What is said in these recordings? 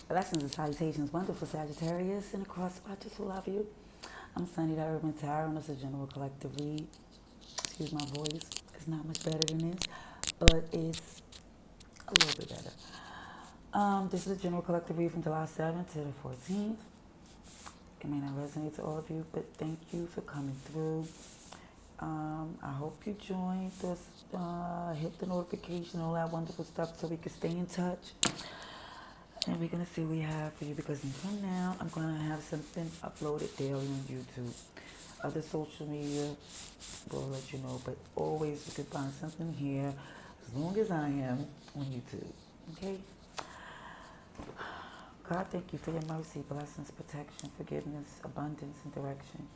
Blessings and salutations, wonderful Sagittarius and across watchers who love you. I'm Sunny, the Urban Tarot, and it's a general collective read. Excuse my voice. It's not much better than this, but it's a little bit better. This is a general collective read from July 7th to the 14th. It may not resonate to all of you, but thank you for coming through. I hope you joined us, hit the notification, all that wonderful stuff so we can stay in touch. And we're going to see what we have for you because from now I'm going to have something uploaded daily on YouTube. Other social media will let you know, but always you can find something here as long as I am on YouTube. Okay? God, thank you for your mercy, blessings, protection, forgiveness, abundance, and direction.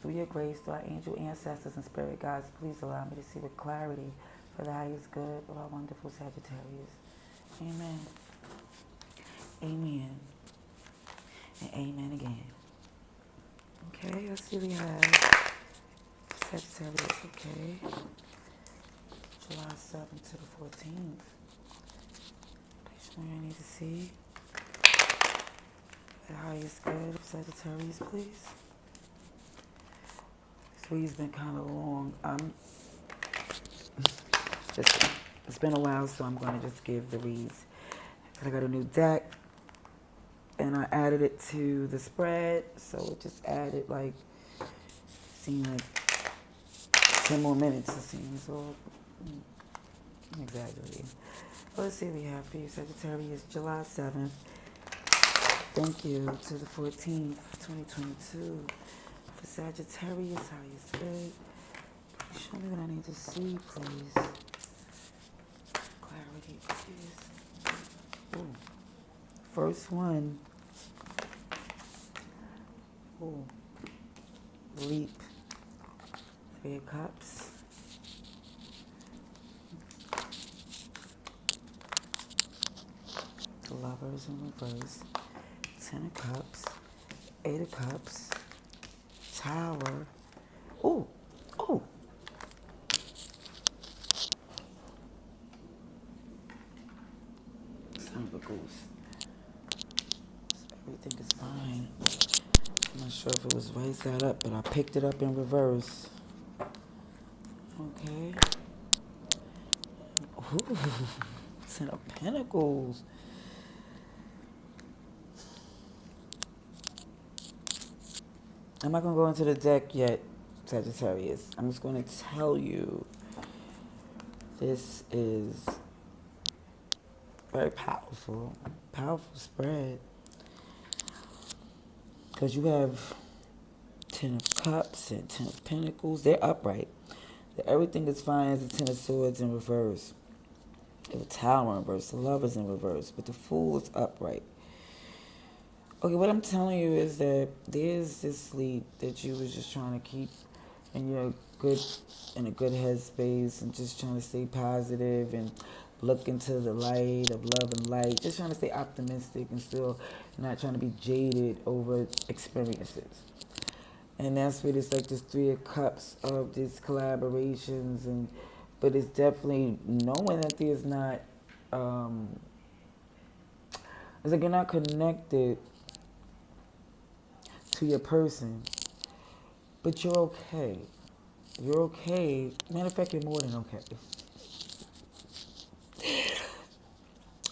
Through your grace, through our angel ancestors and spirit guides, please allow me to see with clarity for the highest good of our wonderful Sagittarius. Amen. Amen. And amen again. Okay, let's see what we have. Sagittarius, okay. July 7th to the 14th. Please show me I need to see. The highest good of Sagittarius, please. This read's been kind of long. It's been a while, so I'm going to just give the reads. I got a new deck. And I added it to the spread, so it just added like, seemed like 10 more minutes it seems, so exaggerating. Let's see what we have for you, Sagittarius, July 7th. Thank you to the 14th, 2022. For Sagittarius, highest good. Please show me what I need to see, please. Clarity, please. Ooh. First one. Ooh. Leap. 3 of Cups. The Lovers in reverse. 10 of Cups. 8 of Cups. Tower. Ooh. Ooh. Son of a goose. Everything is fine. I'm not sure if it was right side up, but I picked it up in reverse. Okay. Ooh, 10 of Pentacles. I'm not going to go into the deck yet, Sagittarius. I'm just going to tell you this is very powerful. Powerful spread. Because you have 10 of Cups and 10 of Pentacles. They're upright. Everything is fine as the 10 of Swords in reverse. The Tower in reverse. The Lovers in reverse. But the Fool is upright. Okay, what I'm telling you is that there's this sleep that you was just trying to keep in a good headspace and just trying to stay positive and look into the light of love and light. Just trying to stay optimistic and still not trying to be jaded over experiences. And that's where it's like this 3 of Cups of these collaborations, but it's definitely knowing that there's not, it's like you're not connected to your person, but you're okay. You're okay. Matter of fact, you're more than okay.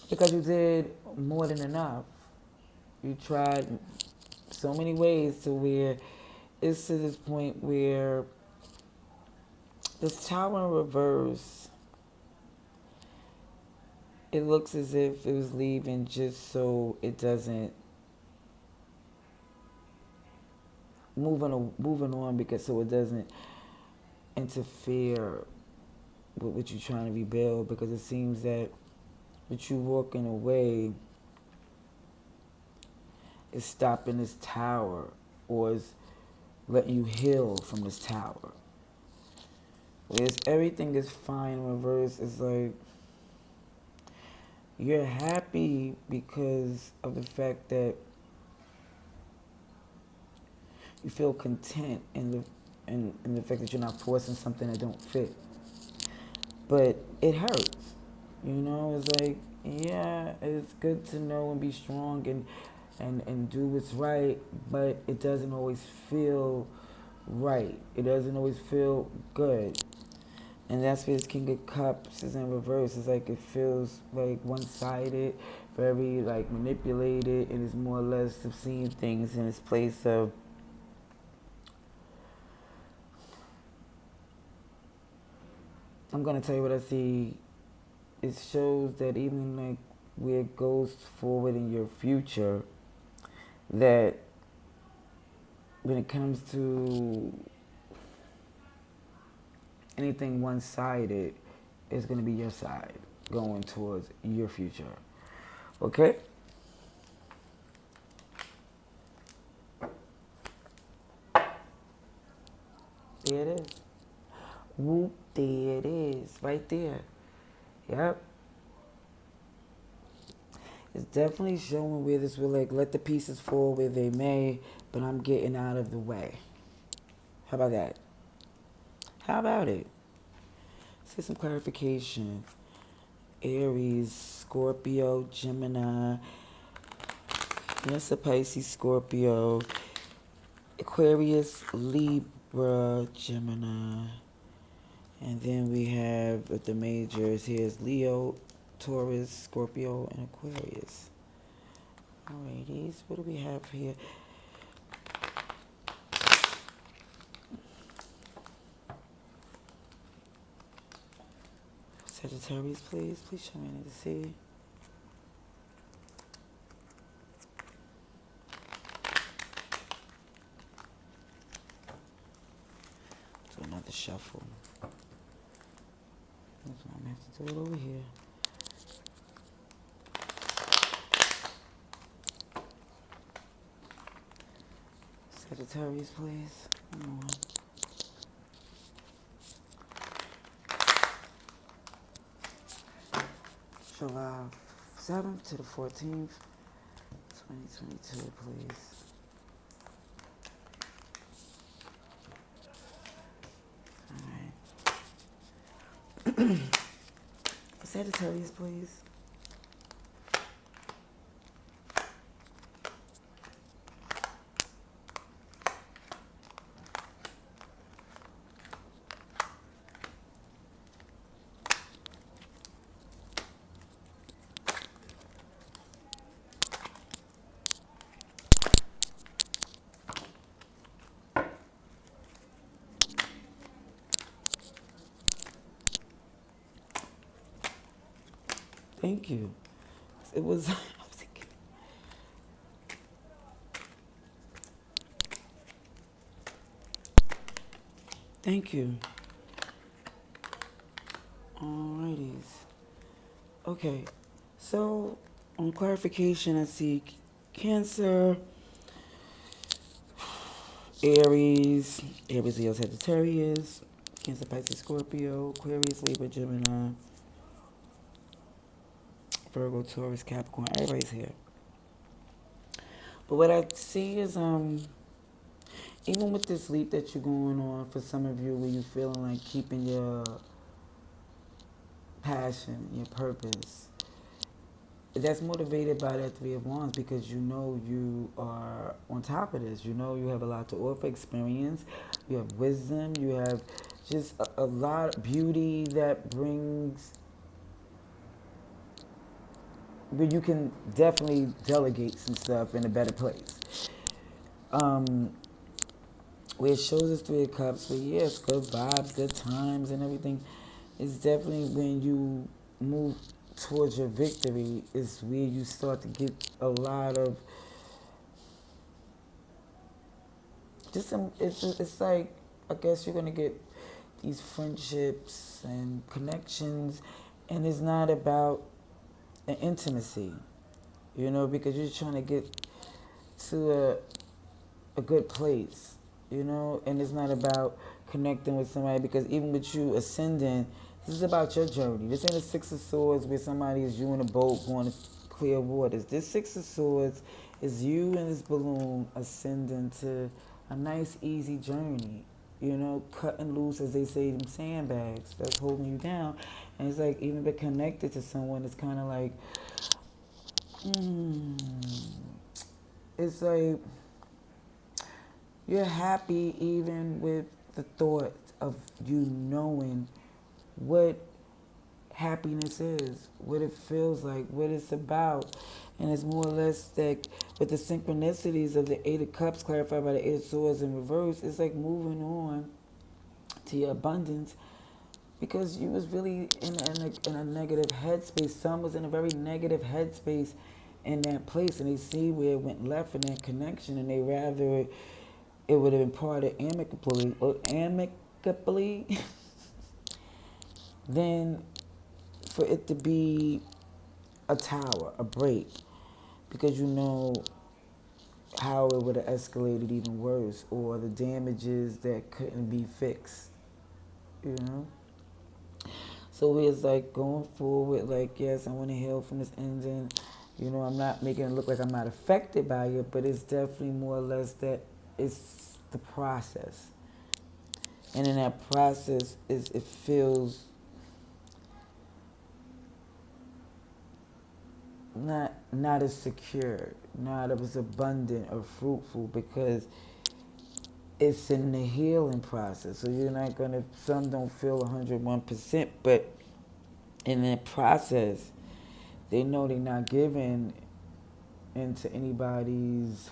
Because you did more than enough. You tried so many ways to where it's to this point where this Tower in reverse, it looks as if it was leaving just so it doesn't moving on because so it doesn't interfere with what you're trying to rebuild, because it seems that with you walking away is stopping this tower or is letting you heal from this tower. Whereas everything is fine in reverse, it's like you're happy because of the fact that you feel content in the fact that you're not forcing something that don't fit. But it hurts. You know, it's like Yeah, it's good to know and be strong and do what's right, but it doesn't always feel right. It doesn't always feel good. And that's where this King of Cups is in reverse. It's like it feels like one-sided, very like manipulated, and it's more or less of seeing things in its place of I'm gonna tell you what I see. It shows that even like where it goes forward in your future, that when it comes to anything one-sided, it's gonna be your side going towards your future. Okay? There it is. Whoop, there it is. Right there. Yep. It's definitely showing where this will like let the pieces fall where they may, but I'm getting out of the way. How about that? How about it? See some clarification. Aries, Scorpio, Gemini, Cancer, Pisces, Scorpio, Aquarius, Libra, Gemini. And then we have the majors. Here's Leo, Taurus, Scorpio, and Aquarius. Alrighties, what do we have here? Sagittarius, please. Please show me to see. Do another shuffle. I'm gonna have to do it over here. Sagittarius, please. Come on. July 7th to the 14th, 2022, please. Alright. Sagittarius, please. Thank you. It was, thank you. Alrighties. Okay, so on clarification, I see Cancer, Aries, Leo, Sagittarius, Cancer, Pisces, Scorpio, Aquarius, Libra, Gemini, Virgo, Taurus, Capricorn. Everybody's here. But what I see is even with this leap that you're going on, for some of you, where you're feeling like keeping your passion, your purpose, that's motivated by that Three of Wands, because you know you are on top of this. You know you have a lot to offer, experience, you have wisdom, you have just a lot of beauty that brings, but you can definitely delegate some stuff in a better place. Where it shows us Three of Cups, but yes, good vibes, good times, and everything. It's definitely when you move towards your victory is where you start to get a lot of just some. It's like I guess you're gonna get these friendships and connections, and it's not about an intimacy, you know, because you're trying to get to a good place, you know, and it's not about connecting with somebody, because even with you ascending, this is about your journey. This ain't a Six of Swords where somebody is you in a boat going to clear waters. This Six of Swords is you and this balloon ascending to a nice, easy journey, cutting loose, as they say, them sandbags that's holding you down. And it's like, even being connected to someone, it's kind of like, it's like you're happy even with the thought of you knowing what happiness is, what it feels like, what it's about. And it's more or less that with the synchronicities of the Eight of Cups clarified by the Eight of Swords in reverse, it's like moving on to your abundance, because you was really in a negative headspace. Some was in a very negative headspace in that place, and they see where it went left in that connection, and they rather it would have been parted amicably than for it to be a tower, a break, because how it would have escalated even worse, or the damages that couldn't be fixed, you know? So it's like going forward, like, yes, I want to heal from this ending. I'm not making it look like I'm not affected by it, but it's definitely more or less that it's the process. And in that process, it feels not as secure, not as abundant or fruitful, because it's in the healing process. So you're not going to, some don't feel 101%, but in that process, they know they're not giving into anybody's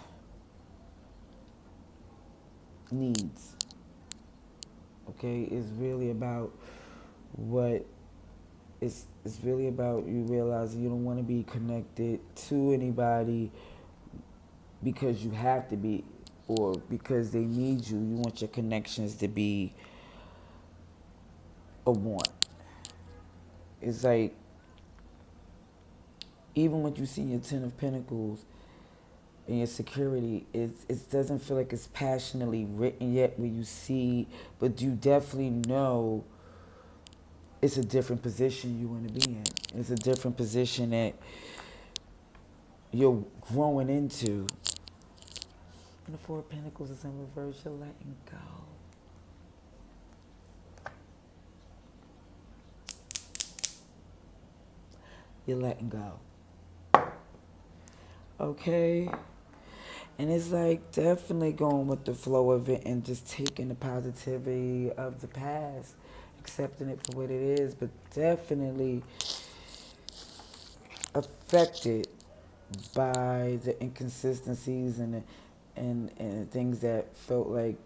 needs. Okay? It's really about it's really about you realizing you don't want to be connected to anybody because you have to be, or because they need you. You want your connections to be a want. It's like, even when you see your Ten of Pentacles and your security, it doesn't feel like it's passionately written yet where you see, but you definitely know it's a different position you want to be in. It's a different position that you're growing into. And the Four of Pentacles is in reverse. You're letting go. You're letting go. Okay? And it's like definitely going with the flow of it and just taking the positivity of the past, accepting it for what it is, but definitely affected by the inconsistencies and things that felt like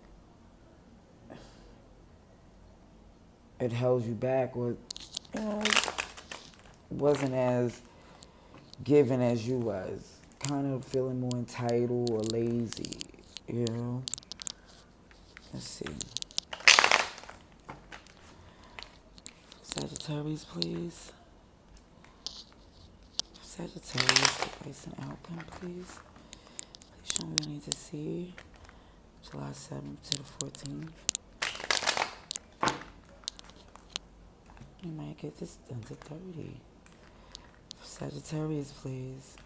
it held you back, or wasn't as given as you was. Kind of feeling more entitled or lazy, Let's see. Sagittarius, please. Sagittarius, advice and outcome, please. Please show me what I need to see. July 7th to the 14th. You might get this done to 30. Sagittarius, please.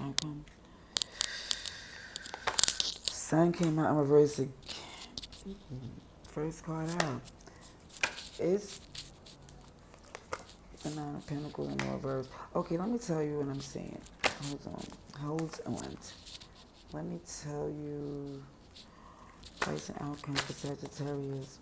Outcome. Sun came out in reverse. First card out. It's the Nine of Pentacles in reverse. Okay, let me tell you what I'm saying. Hold on. Let me tell you place and outcome for Sagittarius.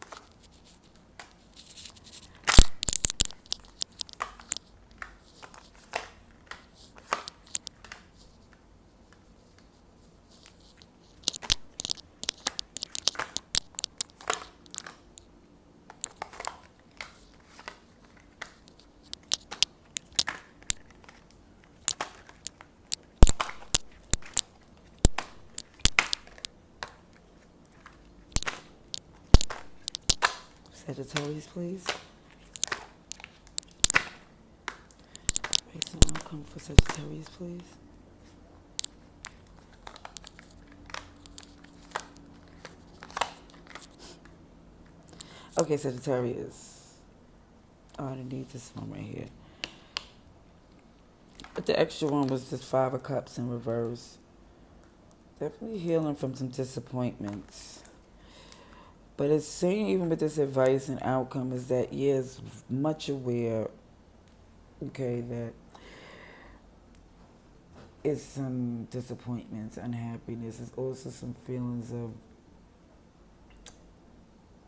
Sagittarius, please. Place and outcome for Sagittarius, please. Okay, Sagittarius. Oh, I didn't need this one right here. But the extra one was just Five of Cups in reverse. Definitely healing from some disappointments. But it's saying even with this advice and outcome is that is much aware, okay, that it's some disappointments, unhappiness. It's also some feelings of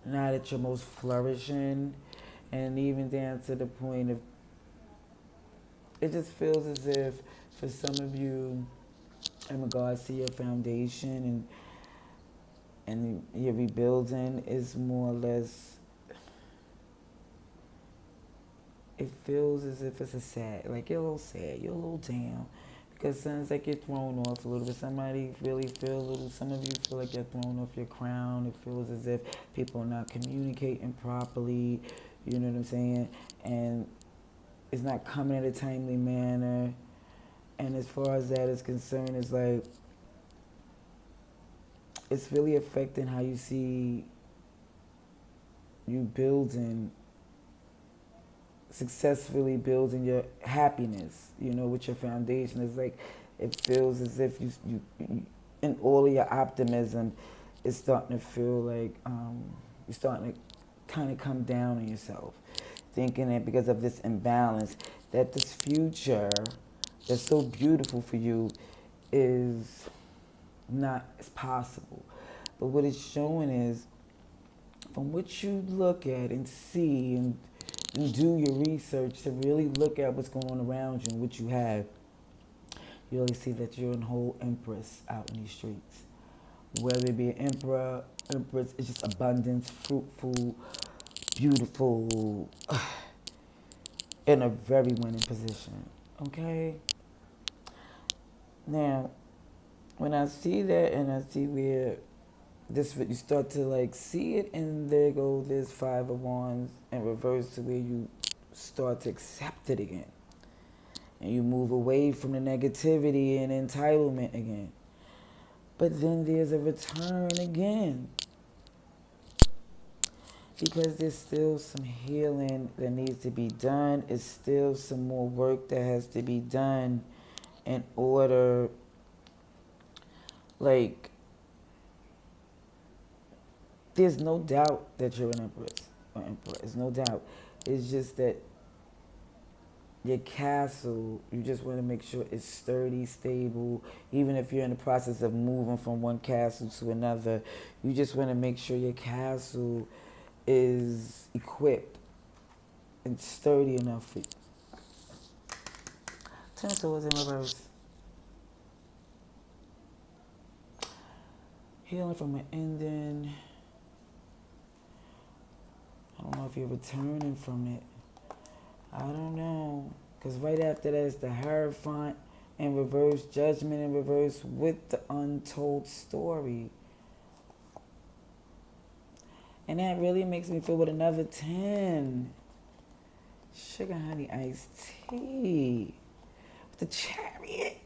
not at your most flourishing, and even down to the point of it just feels as if for some of you in regards to your foundation and your rebuilding is more or less, it feels as if it's a sad, like you're a little sad, you're a little down, because it sounds like you're thrown off a little bit. Somebody really feel a little, some of you feel like you're thrown off your crown. It feels as if people are not communicating properly, you know what I'm saying? And it's not coming in a timely manner. And as far as that is concerned, it's like, it's really affecting how you see you building, successfully building your happiness, you know, with your foundation. It's like, it feels as if you in all of your optimism, it's starting to feel like you're starting to kind of come down on yourself, thinking that because of this imbalance, that this future that's so beautiful for you is not as possible. But what it's showing is, from what you look at and see and do your research to really look at what's going on around you and what you have, you really see that you're a whole empress out in these streets. Whether it be an emperor, empress, it's just abundance, fruitful, beautiful, in a very winning position. Okay? Now, when I see that and I see where this, you start to like see it, and there go this Five of Wands in reverse to where you start to accept it again. And you move away from the negativity and entitlement again. But then there's a return again. Because there's still some healing that needs to be done. It's still some more work that has to be done in order, like, there's no doubt that you're an empress or emperor. There's no doubt. It's just that your castle, you just want to make sure it's sturdy, stable. Even if you're in the process of moving from one castle to another, you just want to make sure your castle is equipped and sturdy enough for you. Ten of Swords in reverse. Healing from an ending. I don't know if you're returning from it. I don't know. Because right after that is the Hierophant in reverse, Judgment in reverse with the untold story. And that really makes me feel with another 10. Sugar honey iced tea. The Chariot.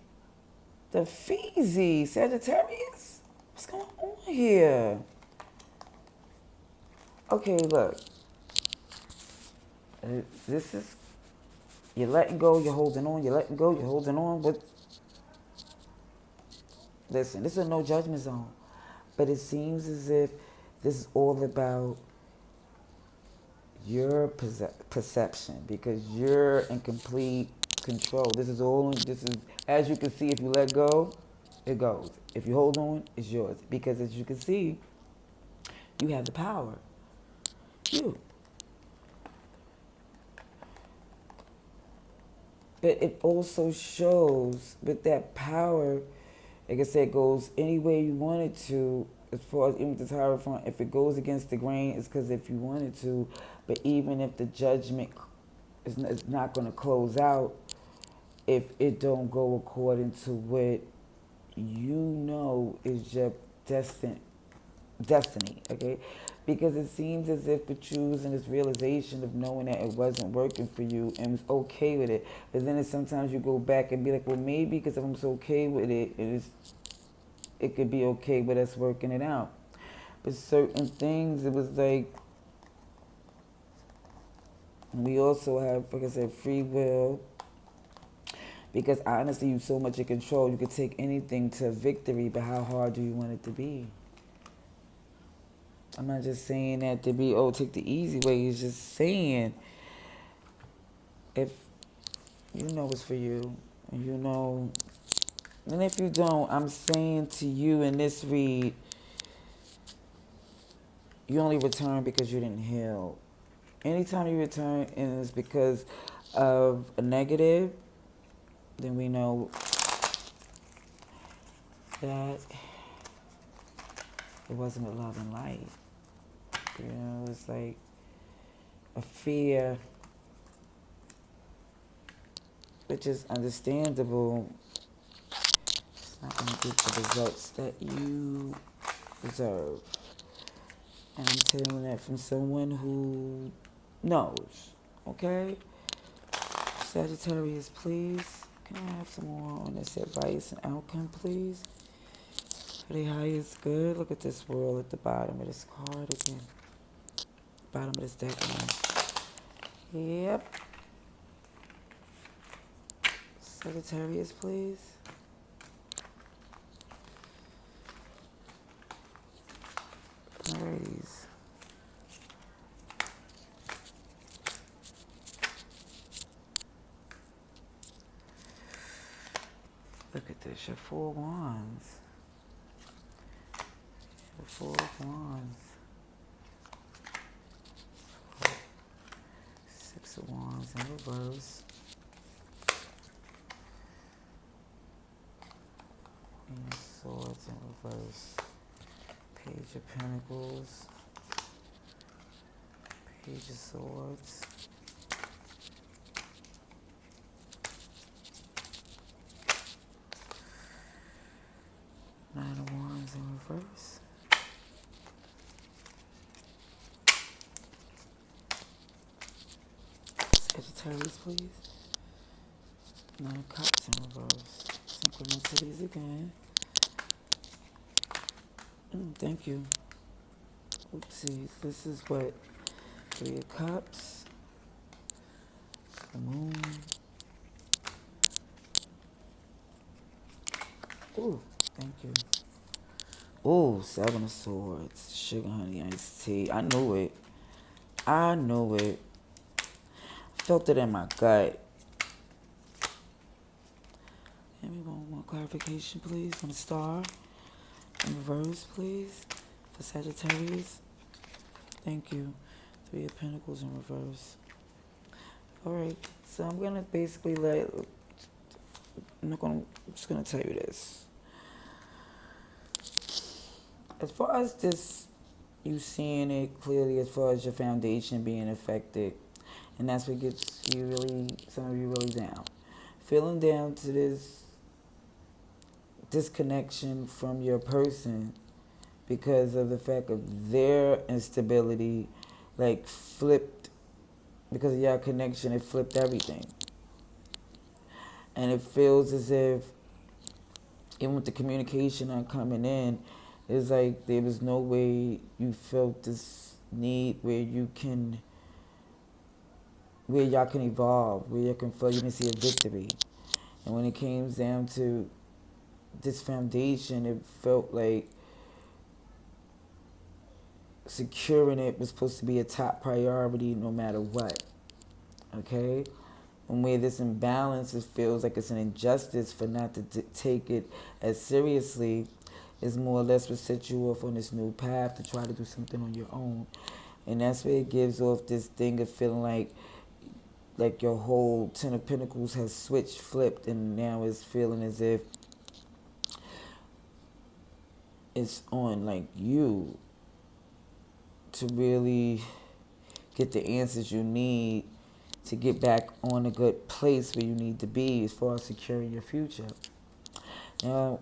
The Feezy. Sagittarius. What's going on here? Okay, look. This is, you're letting go, you're holding on, you're letting go, you're holding on. But listen, this is a no judgment zone. But it seems as if this is all about your perception, because you're in complete control. This is, as you can see, if you let go, it goes. If you hold on, it's yours. Because as you can see, you have the power. You. But it also shows with that power, like I said, it goes any way you want it to. As far as even the Hierophant, if it goes against the grain, it's because if you wanted to. But even if the judgment is not going to close out, if it don't go according to what you know is your destiny, okay? Because it seems as if with choosing this realization of knowing that it wasn't working for you and was okay with it, but then sometimes you go back and be like, well, maybe because if I'm so okay with it, it could be okay with us working it out. But certain things, it was like, We also have, like I said, free will. Because honestly, you so much in control. You could take anything to victory, but how hard do you want it to be? I'm not just saying that to be, oh, take the easy way. It's just saying if you know it's for you, and you know, and if you don't, I'm saying to you in this read, you only return because you didn't heal. Anytime you return and it's because of a negative, then we know that it wasn't a love and light. You know, it's like a fear, which is understandable. It's not going to get the results that you deserve. And I'm telling that from someone who knows. Okay? Sagittarius, please. Can I have some more on this advice and outcome, please? For the highest good. Look at this world at the bottom of this card again. Bottom of this deck again. Yep. Sagittarius, please. Alrighties. Look at this, your 4 wands. Your 4 wands. 6 of wands in reverse. Queen of swords in reverse. Page of pentacles. Page of swords. Nine of wands in reverse. Sagittarius, please. Nine of cups in reverse. Synchronicities again. Thank you. Oopsies. This is what? 3 of cups. The moon. Ooh, thank you. Ooh, 7 of swords. Sugar, honey, iced tea. I knew it. I knew it. Felt it in my gut. Give me one more clarification, please, on the star. In reverse, please, for Sagittarius. Thank you. 3 of Pentacles in reverse. All right, so I'm gonna basically I'm just gonna tell you this. As far as this, you seeing it clearly, as far as your foundation being affected, and that's what gets you really, some of you really down. Feeling down to this disconnection from your person because of the fact of their instability, like flipped, because of your connection, it flipped everything. And it feels as if, even with the communication not coming in, it's like there was no way you felt this need where you can, where y'all can evolve, where you can feel you can see a victory. And when it came down to this foundation, it felt like securing it was supposed to be a top priority no matter what. Okay? And where this imbalance, it feels like it's an injustice for not to take it as seriously, is more or less what set you off on this new path to try to do something on your own. And that's where it gives off this thing of feeling like your whole 10 of Pentacles has switched, flipped, and now it's feeling as if it's on like you to really get the answers you need to get back on a good place where you need to be as far as securing your future. Now,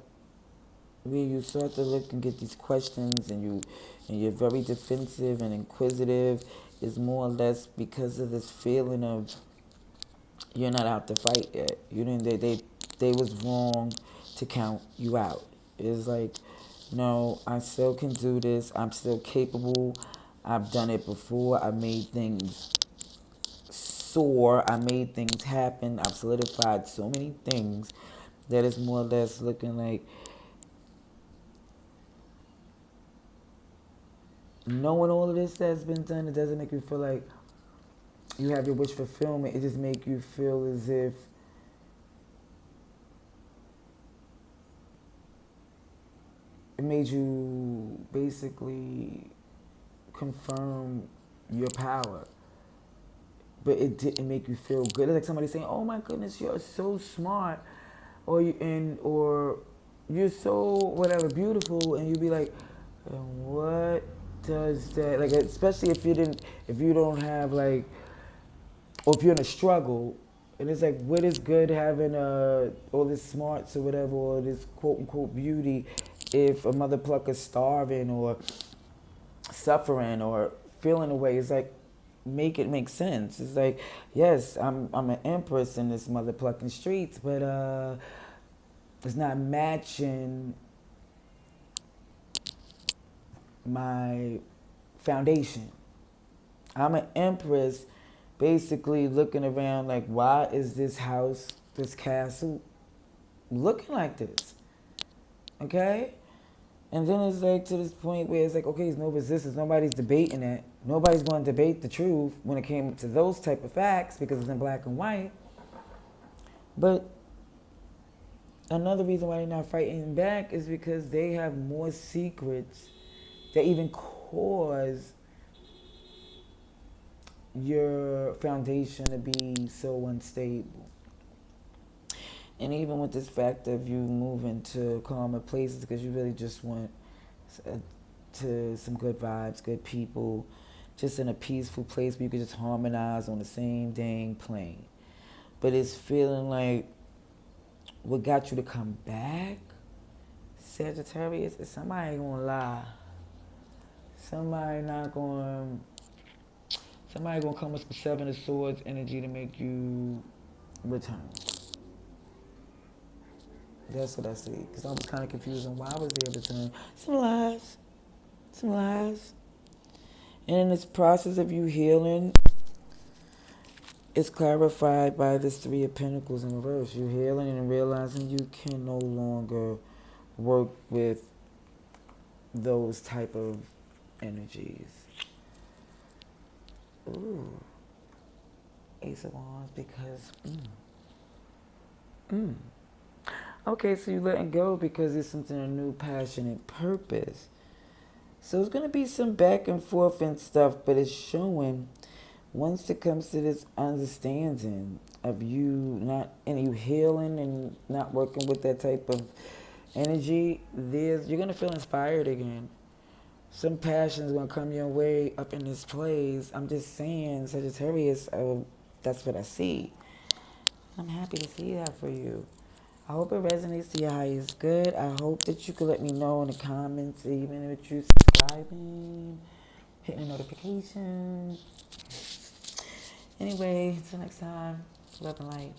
where you start to look and get these questions and you're very defensive and inquisitive is more or less because of this feeling of you're not out to fight yet. You didn't. They was wrong to count you out. It's like, no, I still can do this. I'm still capable. I've done it before. I made things soar. I made things happen. I've solidified so many things that it's more or less looking like knowing all of this that's been done. It doesn't make you feel like you have your wish fulfillment. It just make you feel as if it made you basically confirm your power. But it didn't make you feel good. It's like somebody saying, "Oh my goodness, you're so smart," or "You're so whatever beautiful," and you'd be like, "And what does that like?" Especially if you don't have like, or if you're in a struggle, and it's like, what is good having all this smarts or whatever, or this quote unquote beauty, if a mother plucker's starving or suffering or feeling away? It's like, make it make sense. It's like, yes, I'm an empress in this mother plucking streets, but it's not matching my foundation. I'm an empress basically looking around like, why is this house, this castle looking like this? Okay? And then it's like to this point where it's like, okay, there's no resistance. Nobody's debating it. Nobody's going to debate the truth when it came to those type of facts because it's in black and white. But another reason why they're not fighting back is because they have more secrets that even cause your foundation to be so unstable. And even with this fact of you moving to calmer places because you really just want to some good vibes, good people, just in a peaceful place where you can just harmonize on the same dang plane. But it's feeling like what got you to come back, Sagittarius, is somebody gonna lie. Somebody gonna come with some Seven of Swords energy to make you return. That's what I see. Because I was kind of confused on why I was there return. Some lies. Some lies. And in this process of you healing, it's clarified by this Three of Pentacles in reverse. You're healing and realizing you can no longer work with those type of energies. Ooh. Ace of Wands because... Okay, so you're letting go because it's something, a new passionate purpose. So it's going to be some back and forth and stuff, but it's showing once it comes to this understanding of you not, and you healing and not working with that type of energy, you're going to feel inspired again. Some passion is going to come your way up in this place. I'm just saying, Sagittarius, that's what I see. I'm happy to see that for you. I hope it resonates to your highest good. I hope that you can let me know in the comments, even if you're subscribing, hitting the notifications. Anyway, until next time, love and light.